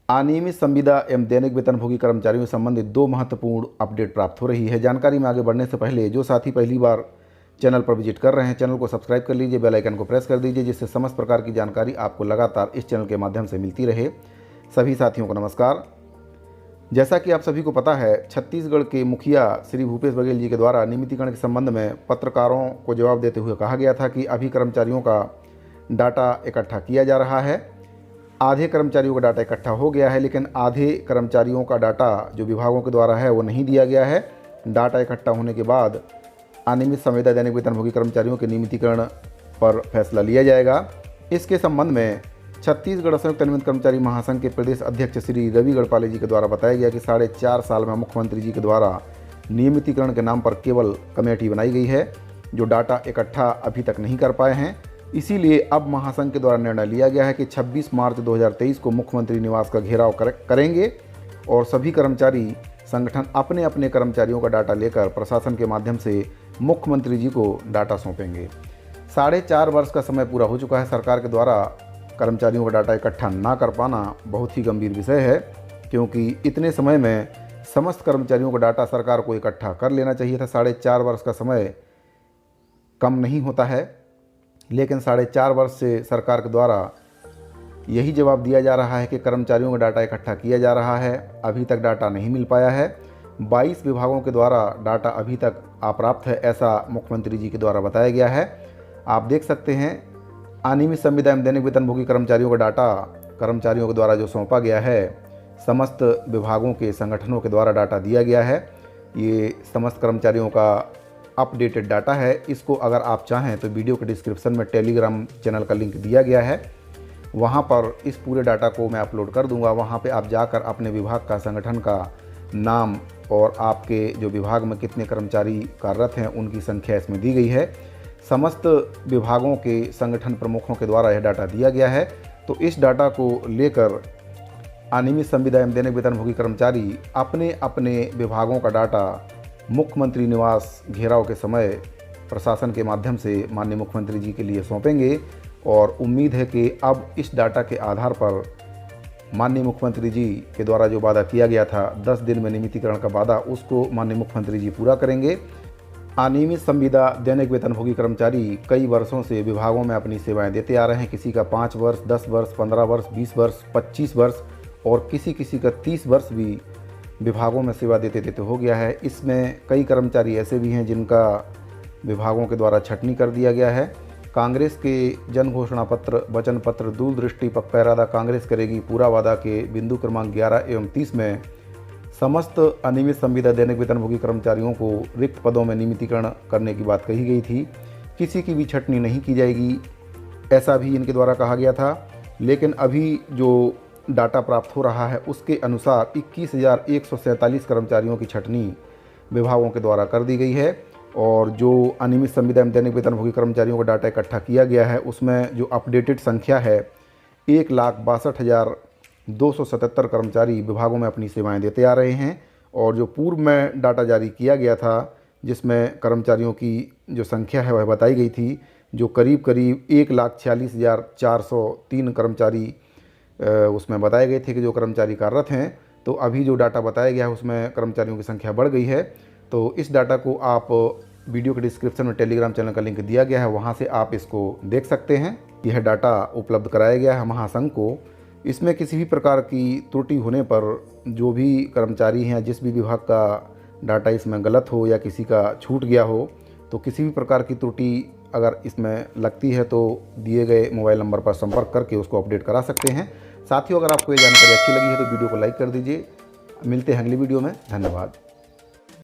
अनियमित संविदा एवं दैनिक वेतनभोगी कर्मचारियों से संबंधित 2 महत्वपूर्ण अपडेट प्राप्त हो रही है। जानकारी में आगे बढ़ने से पहले जो साथी पहली बार चैनल पर विजिट कर रहे हैं, चैनल को सब्सक्राइब कर लीजिए, बेल आइकन को प्रेस कर दीजिए, जिससे समस्त प्रकार की जानकारी आपको लगातार इस चैनल के माध्यम से मिलती रहे। सभी साथियों को नमस्कार। जैसा कि आप सभी को पता है, छत्तीसगढ़ के मुखिया श्री भूपेश बघेल जी के द्वारा नियमितीकरण के संबंध में पत्रकारों को जवाब देते हुए कहा गया था कि अभी कर्मचारियों का डाटा इकट्ठा किया जा रहा है। आधे कर्मचारियों का डाटा इकट्ठा हो गया है, लेकिन आधे कर्मचारियों का डाटा जो विभागों के द्वारा है वो नहीं दिया गया है। डाटा इकट्ठा होने के बाद अनियमित संविदा दैनिक वेतनभोगी कर्मचारियों के नियमितीकरण पर फैसला लिया जाएगा। इसके संबंध में छत्तीसगढ़ संयुक्त नियमित कर्मचारी महासंघ के प्रदेश अध्यक्ष श्री रवि गढ़पाले जी के द्वारा बताया गया कि 4.5 साल में मुख्यमंत्री जी के द्वारा नियमितीकरण के नाम पर केवल कमेटी बनाई गई है, जो डाटा इकट्ठा अभी तक नहीं कर पाए हैं। इसीलिए अब महासंघ के द्वारा निर्णय लिया गया है कि 26 मार्च 2023 को मुख्यमंत्री निवास का घेराव करेंगे और सभी कर्मचारी संगठन अपने अपने कर्मचारियों का डाटा लेकर प्रशासन के माध्यम से मुख्यमंत्री जी को डाटा सौंपेंगे। 4.5 वर्ष का समय पूरा हो चुका है। सरकार के द्वारा कर्मचारियों का डाटा इकट्ठा ना कर पाना बहुत ही गंभीर विषय है, क्योंकि इतने समय में समस्त कर्मचारियों का डाटा सरकार को इकट्ठा कर लेना चाहिए था। 4.5 वर्ष का समय कम नहीं होता है, लेकिन 4.5 वर्ष से सरकार के द्वारा यही जवाब दिया जा रहा है कि कर्मचारियों का डाटा इकट्ठा किया जा रहा है। अभी तक डाटा नहीं मिल पाया है। 22 विभागों के द्वारा डाटा अभी तक अप्राप्त है, ऐसा मुख्यमंत्री जी के द्वारा बताया गया है। आप देख सकते हैं, अनियमित संविदा एवं दैनिक वेतनभोगी कर्मचारियों का डाटा कर्मचारियों के द्वारा जो सौंपा गया है, समस्त विभागों के संगठनों के द्वारा डाटा दिया गया है। ये समस्त कर्मचारियों का अपडेटेड डाटा है। इसको अगर आप चाहें तो वीडियो के डिस्क्रिप्शन में टेलीग्राम चैनल का लिंक दिया गया है, वहां पर इस पूरे डाटा को मैं अपलोड कर दूंगा। वहां पे आप जाकर अपने विभाग का, संगठन का नाम और आपके जो विभाग में कितने कर्मचारी कार्यरत हैं उनकी संख्या इसमें दी गई है। समस्त विभागों के संगठन प्रमुखों के द्वारा यह डाटा दिया गया है। तो इस डाटा को लेकर अनियमित संविदा एवं दैनिक वेतनभोगी कर्मचारी अपने अपने विभागों का डाटा मुख्यमंत्री निवास घेराव के समय प्रशासन के माध्यम से माननीय मुख्यमंत्री जी के लिए सौंपेंगे और उम्मीद है कि अब इस डाटा के आधार पर माननीय मुख्यमंत्री जी के द्वारा जो वादा किया गया था 10 दिन में नियमितीकरण का वादा, उसको माननीय मुख्यमंत्री जी पूरा करेंगे। अनियमित संविदा दैनिक वेतनभोगी कर्मचारी कई वर्षों से विभागों में अपनी सेवाएं देते आ रहे हैं। किसी का 5 वर्ष, 10 वर्ष, 15 वर्ष, 20 वर्ष, 25 वर्ष और किसी का 30 वर्ष भी विभागों में सेवा देते देते हो गया है। इसमें कई कर्मचारी ऐसे भी हैं जिनका विभागों के द्वारा छटनी कर दिया गया है। कांग्रेस के जन घोषणा पत्र, वचन पत्र, दूरदृष्टि, पक्का इरादा, कांग्रेस करेगी पूरा वादा के बिंदु क्रमांक 11 एवं 30 में समस्त अनियमित संविदा दैनिक वेतनभोगी कर्मचारियों को रिक्त पदों में नियमितीकरण करने की बात कही गई थी। किसी की भी छटनी नहीं की जाएगी, ऐसा भी इनके द्वारा कहा गया था। लेकिन अभी जो डाटा प्राप्त हो रहा है उसके अनुसार 21,147 कर्मचारियों की छटनी विभागों के द्वारा कर दी गई है और जो अनियमित संविदा एवं दैनिक वेतनभोगी कर्मचारियों का डाटा इकट्ठा किया गया है उसमें जो अपडेटेड संख्या है 1,62,277 कर्मचारी विभागों में अपनी सेवाएं देते आ रहे हैं। और जो पूर्व में डाटा जारी किया गया था जिसमें कर्मचारियों की जो संख्या है वह बताई गई थी, जो करीब 1,46,403 कर्मचारी उसमें बताए गए थे कि जो कर्मचारी कार्यरत हैं। तो अभी जो डाटा बताया गया है उसमें कर्मचारियों की संख्या बढ़ गई है। तो इस डाटा को आप वीडियो के डिस्क्रिप्शन में टेलीग्राम चैनल का लिंक दिया गया है, वहां से आप इसको देख सकते हैं। यह डाटा उपलब्ध कराया गया है महासंघ को। इसमें किसी भी प्रकार की त्रुटि होने पर जो भी कर्मचारी हैं, जिस भी विभाग का डाटा इसमें गलत हो या किसी का छूट गया हो, तो किसी भी प्रकार की त्रुटि अगर इसमें लगती है तो दिए गए मोबाइल नंबर पर संपर्क करके उसको अपडेट करा सकते हैं। साथियों, अगर आपको ये जानकारी अच्छी लगी है तो वीडियो को लाइक कर दीजिए। मिलते हैं अगली वीडियो में। धन्यवाद।